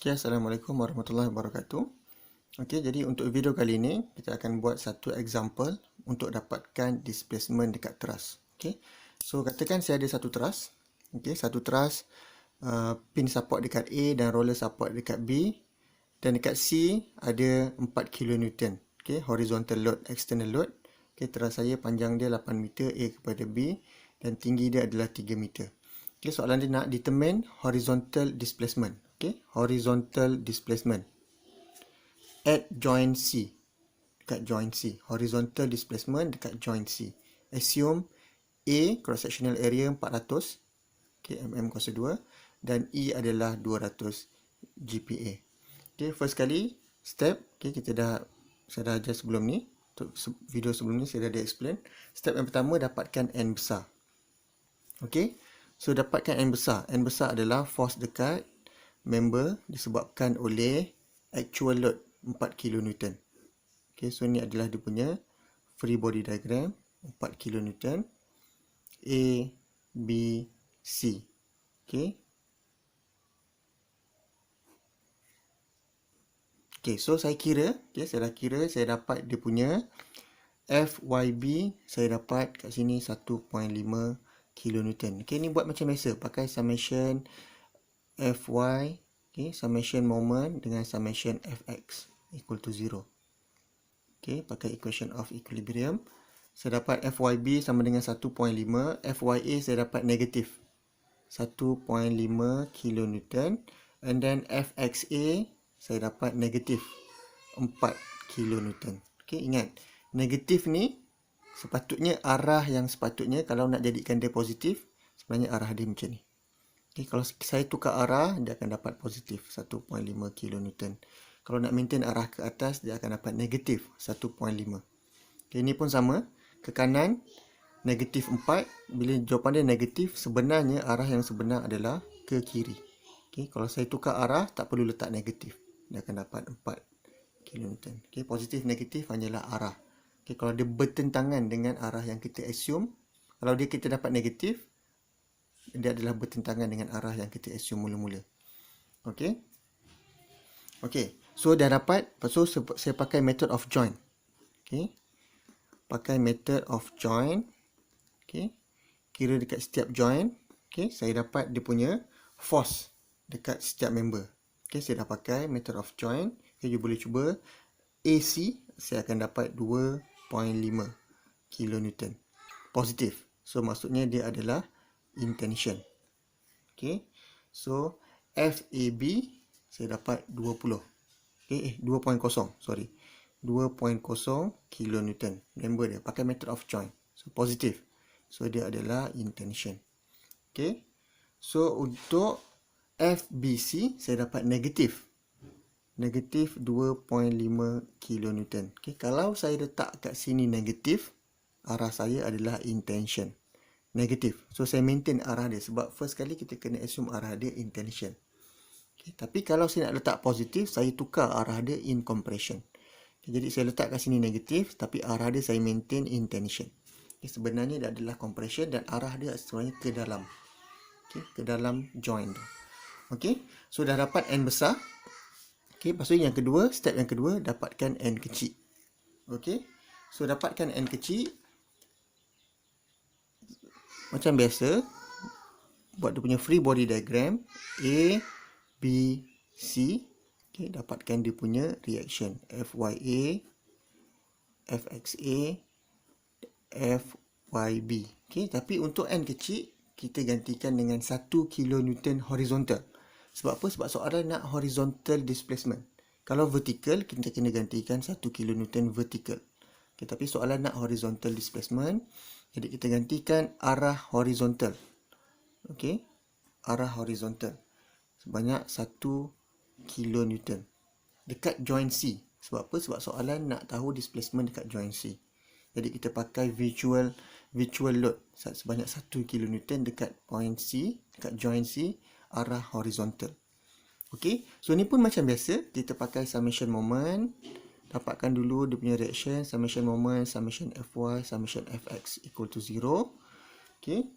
Okay, Assalamualaikum warahmatullahi wabarakatuh. Okay, jadi untuk video kali ini, kita akan buat satu example untuk dapatkan displacement dekat teras. Okay, so katakan saya ada satu teras. Okay, satu teras pin support dekat A dan roller support dekat B. Dan dekat C ada 4 kN. Okay, horizontal load, external load. Okay, teras saya panjang dia 8 meter A kepada B dan tinggi dia adalah 3 meter. Okay, soalan dia nak determine horizontal displacement. Okay, horizontal displacement at joint C. Dekat joint C. Horizontal displacement dekat joint C. Assume A cross sectional area 400 okay, mm², dan E adalah 200 GPa. Okay, first kali step, okay, saya dah ajar sebelum ni. Untuk video sebelum ni saya dah explain. Step yang pertama, dapatkan N besar. Okay, so dapatkan N besar. N besar adalah force dekat member disebabkan oleh actual load 4 kN. Okay, so ni adalah dia punya free body diagram 4 kN A, B, C. Okay. Okay, so saya kira, okay, saya dapat dia punya FYB, saya dapat kat sini 1.5 kN. Okay, ni buat macam biasa, pakai summation Fy, okay, summation moment dengan summation Fx equal to 0. Okay, pakai equation of equilibrium. Saya dapat FYB sama dengan 1.5, FYA saya dapat negatif 1.5 kN, and then Fxa saya dapat negatif 4 kN. Okay, ingat, negatif ni sepatutnya arah yang sepatutnya kalau nak jadikan dia positif, sebenarnya arah dia macam ni. Okay, kalau saya tukar arah, dia akan dapat positif 1.5 kN. Kalau nak maintain arah ke atas, dia akan dapat negatif 1.5. Okay, ini pun sama. Ke kanan, negatif 4. Bila jawapan dia negatif, sebenarnya arah yang sebenar adalah ke kiri. Okay, kalau saya tukar arah, tak perlu letak negatif. Dia akan dapat 4 kN. Okay, positif, negatif hanyalah arah. Okay, kalau dia bertentangan dengan arah yang kita assume, kalau kita dapat negatif, dia adalah bertentangan dengan arah yang kita assume mula-mula. Okey. Okey. So dah dapat, so saya pakai method of join. Okey. Pakai method of join. Okey. Kira dekat setiap join, okey, saya dapat dia punya force dekat setiap member. Okey, saya dah pakai method of join. Okay, you boleh cuba AC, saya akan dapat 2.5 kN. Positif. So maksudnya dia adalah intention. Okay, so FAB saya dapat 20. Okay, 2.0, sorry. 2.0 kN. Member dia pakai method of join. So positif. So dia adalah intention. Okay, so untuk FBC saya dapat negatif. Negatif 2.5 kN. Okay, kalau saya letak kat sini negatif, arah saya adalah intention. Negatif. So saya maintain arah dia sebab first kali kita kena assume arah dia intention. Okay, tapi kalau saya nak letak positif, saya tukar arah dia in compression. Okay, jadi saya letak kat sini negatif, tapi arah dia saya maintain intention. Okay, sebenarnya dia adalah compression dan arah dia sebenarnya ke dalam. Okay, ke dalam joint tu. Okay, so dah dapat N besar. Okay, lepas tu yang kedua, step yang kedua, dapatkan N kecil. Okay, so dapatkan N kecil. Macam biasa, buat dia punya free body diagram A, B, C. Okay, dapatkan dia punya reaction FYA, Fxa, FYB. Okay, tapi untuk N kecil, kita gantikan dengan 1 kN horizontal. Sebab apa? Sebab soalan nak horizontal displacement. Kalau vertical, kita kena gantikan 1 kN vertical. Okay, tapi soalan nak horizontal displacement, jadi kita gantikan arah horizontal. Okey, arah horizontal sebanyak 1 kN dekat joint C. Sebab apa? Sebab soalan nak tahu displacement dekat joint C. Jadi kita pakai virtual load sebanyak 1 kN dekat point C, dekat joint C, arah horizontal. Okey, so ni pun macam biasa, kita pakai summation moment. Dapatkan dulu dia punya reaction, summation moment, summation Fy, summation Fx equal to 0. Okay.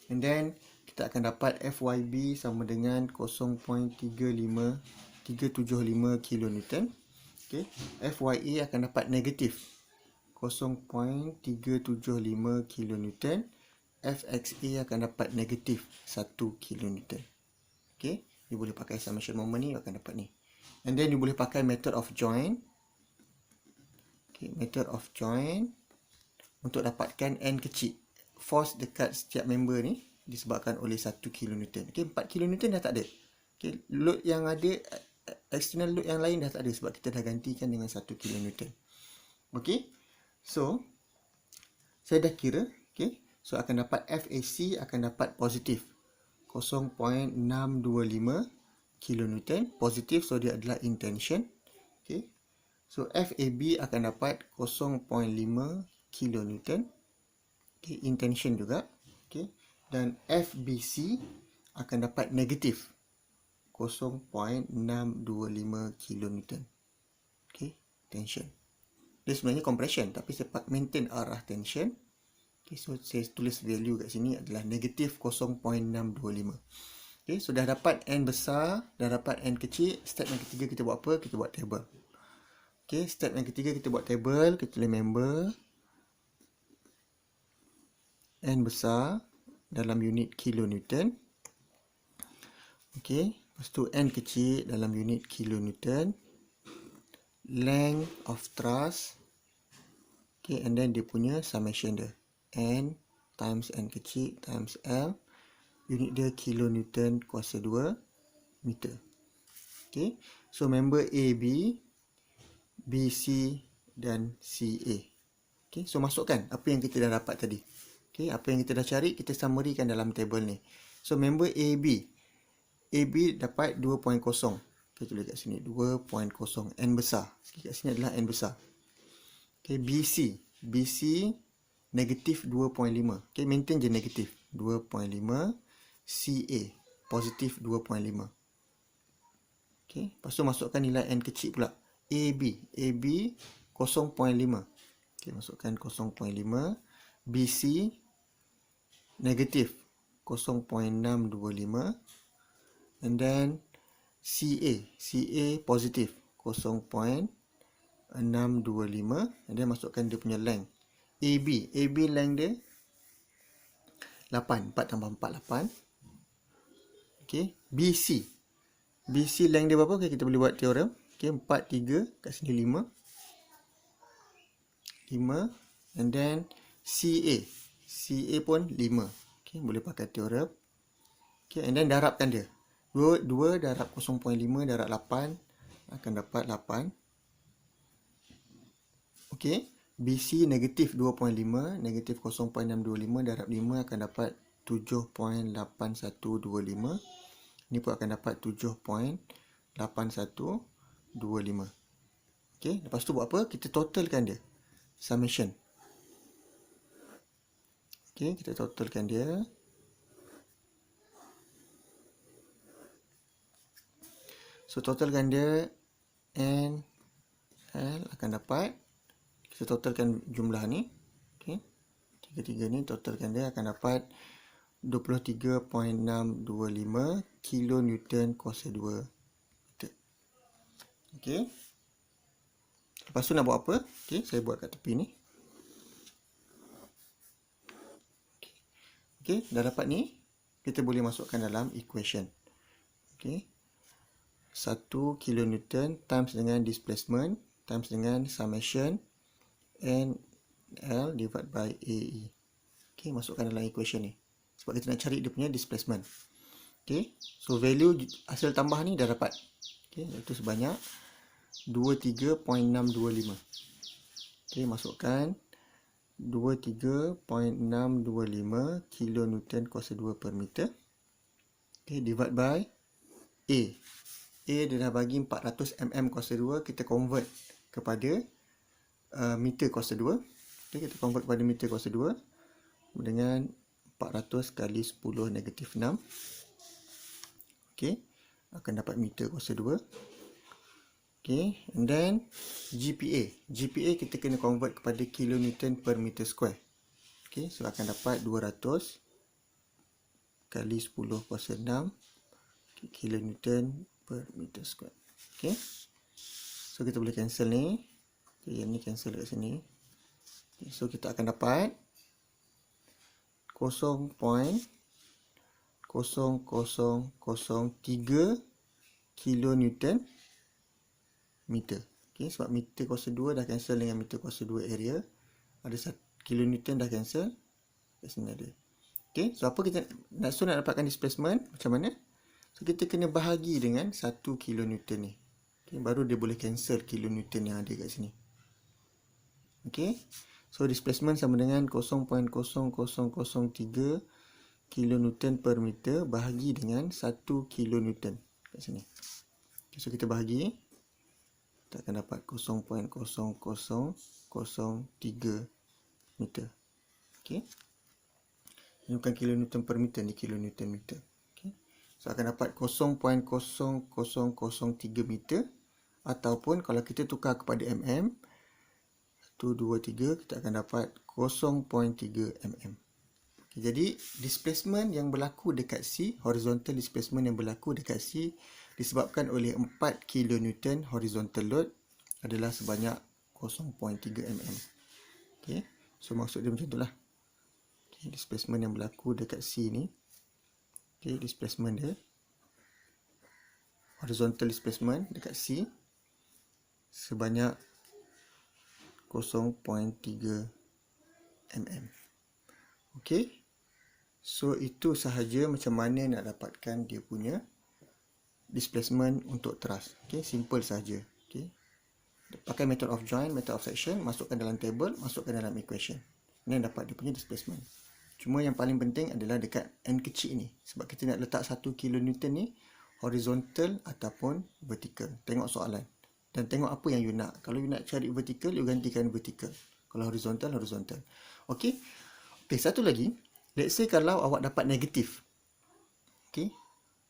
And then kita akan dapat FYB sama dengan 0.375 kilonewton. Okey, FYA akan dapat negatif 0.375 kilonewton. FXA akan dapat negatif 1 kilonewton. Okey, you boleh pakai summation moment ni, you akan dapat ni. And then you boleh pakai method of join. Okay, method of join untuk dapatkan N kecil. Force dekat setiap member ni disebabkan oleh 1 kilonewton. Okay, 4 kilonewton dah tak ada. Okay, load yang ada, external load yang lain dah tak ada sebab kita dah gantikan dengan 1 kilonewton. Okay, so saya dah kira. Okay, so akan dapat FAC akan dapat positif 0.625 kilonewton. Positif, so dia adalah in tension. Okay, so FAB akan dapat 0.5 kilonewton. Okay, in tension juga. Okay, dan FBC akan dapat negatif 0.625 kilonewton. Okay, tension. Dia sebenarnya compression, tapi saya maintain arah tension. Okay, so saya tulis value kat sini adalah negatif 0.625. Okay, so dah dapat N besar, dah dapat N kecil. Step yang ketiga kita buat apa? Kita buat table. Okay, step yang ketiga kita buat table. Kita tulis member N besar dalam unit kilonewton. Okay, lepas tu N kecil dalam unit kilonewton. Length of truss. Okay, and then dia punya summation dia. N times N kecil times L. Unit dia kilonewton kuasa 2 meter. Okay, so member AB, BC dan CA. Okay, so masukkan apa yang kita dah dapat tadi. Okay, apa yang kita dah cari, kita summary kan dalam table ni. So member AB. AB dapat 2.0. Kita tulis kat sini 2.0. N besar. Kat sini adalah N besar. Okay, BC. BC negatif 2.5. Okay, maintain je negatif 2.5. CA positif 2.5. Okay, lepas tu masukkan nilai N kecil pula. AB. AB 0.5. Okay, masukkan 0.5. BC negatif 0.625. And then CA. CA positif 0.625. And then masukkan dia punya length. AB. AB length dia 8. 4 tambah 4, 8. Okay. BC. BC length dia berapa? Okay, kita boleh buat teorem. Okay, 4, 3. Kat sini 5. 5. And then CA. CA pun 5. Okay, boleh pakai teorem. Okay, and then darabkan dia. 2 darab 0.5 darab 8 akan dapat 8. Okay, BC negatif 2.5, negatif 0.625 darab 5 akan dapat 7.8125. Ini pun akan dapat 7.8125. Okay, lepas tu buat apa? Kita totalkan dia. Summation. Okay, kita totalkan dia. So, totalkan dia N, L akan dapat. Kita totalkan jumlah ni. Okay. Tiga-tiga ni totalkan dia akan dapat 23.625 kilonewton kuasa 2 meter. Okay. Lepas tu nak buat apa? Okay, saya buat kat tepi ni. Okay, dah dapat ni. Kita boleh masukkan dalam equation. Okay. 1 kilonewton times dengan displacement times dengan summation N L divided by AE. Okay, masukkan dalam equation ni. Sebab kita nak cari dia punya displacement. Okay, so value hasil tambah ni dah dapat. Okay, iaitu sebanyak 23.625. Okay, masukkan 23.625 kilonewton kuasa 2 per meter. Okay, divide by A. A dia dah bagi 400 mm kuasa 2. Kita convert kepada meter kuasa 2. Okay, kita convert kepada meter kuasa 2 dengan 400 kali 10 negatif 6. Okay, akan dapat meter kuasa 2. Okay, and then GPA. GPA kita kena convert kepada kilonewton per meter square. Okay, so akan dapat 200 kali 10 kuasa 6 kilonewton per meter square. Okay. So kita boleh cancel ni. Okay, yang ni cancel kat sini. Okay, so kita akan dapat 0.0003 kilonewton meter. Okay, sebab meter kuasa 2 dah cancel dengan meter kuasa 2 area. Ada 1 kilonewton dah cancel. Kat sini ada. Okay, so apa kita nak dapatkan displacement macam mana? So kita kena bahagi dengan 1 kilonewton ni. Okay, baru dia boleh cancel kilonewton yang ada kat sini. Okay, so displacement sama dengan 0.0003 kilonewton per meter bahagi dengan 1 kilonewton kat sini. Okay, so kita bahagi, kita akan dapat 0.0003 meter. Okay, ini bukan kilonewton per meter, ni kilonewton meter. Okay, so akan dapat 0.0003 meter, ataupun kalau kita tukar kepada mm, 1, 2, 3, kita akan dapat 0.3 mm. Okay, jadi displacement yang berlaku dekat C, horizontal displacement yang berlaku dekat C disebabkan oleh 4 kilonewton horizontal load adalah sebanyak 0.3 mm. Okay, so maksud dia macam itulah. Okay, displacement yang berlaku dekat C ni, okay, displacement dia, horizontal displacement dekat C sebanyak 0.3 mm. Okay, so itu sahaja macam mana nak dapatkan dia punya displacement untuk truss. Okay, simple sahaja. Okay, pakai method of join, method of section, masukkan dalam table, masukkan dalam equation. Ini dapat dia punya displacement. Cuma yang paling penting adalah dekat end kecil ni, sebab kita nak letak 1 kilonewton ni horizontal ataupun vertical. Tengok soalan dan tengok apa yang you nak. Kalau you nak cari vertical, you gantikan vertical. Kalau horizontal, horizontal. Okay, satu lagi, let's say kalau awak dapat negatif. Okay,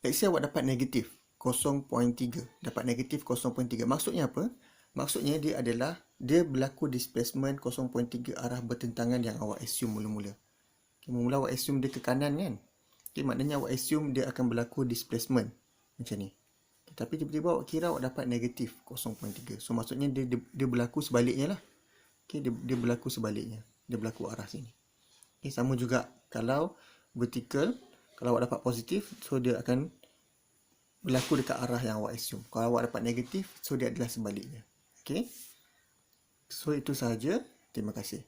let's say awak dapat negatif 0.3, dapat negatif 0.3. Maksudnya apa? Maksudnya dia adalah, dia berlaku displacement 0.3 arah bertentangan yang awak assume mula-mula. Okay, mula-mula awak assume dia ke kanan kan? Okay, maknanya awak assume dia akan berlaku displacement macam ni. Okay, tapi tiba-tiba awak kira awak dapat negatif 0.3. So maksudnya dia berlaku sebaliknya lah. Okay, dia berlaku sebaliknya. Dia berlaku arah sini. Okay, sama juga kalau vertical, kalau awak dapat positif, so dia akan berlaku dekat arah yang awak assume. Kalau awak dapat negatif, so dia adalah sebaliknya. Okay, so itu sahaja. Terima kasih.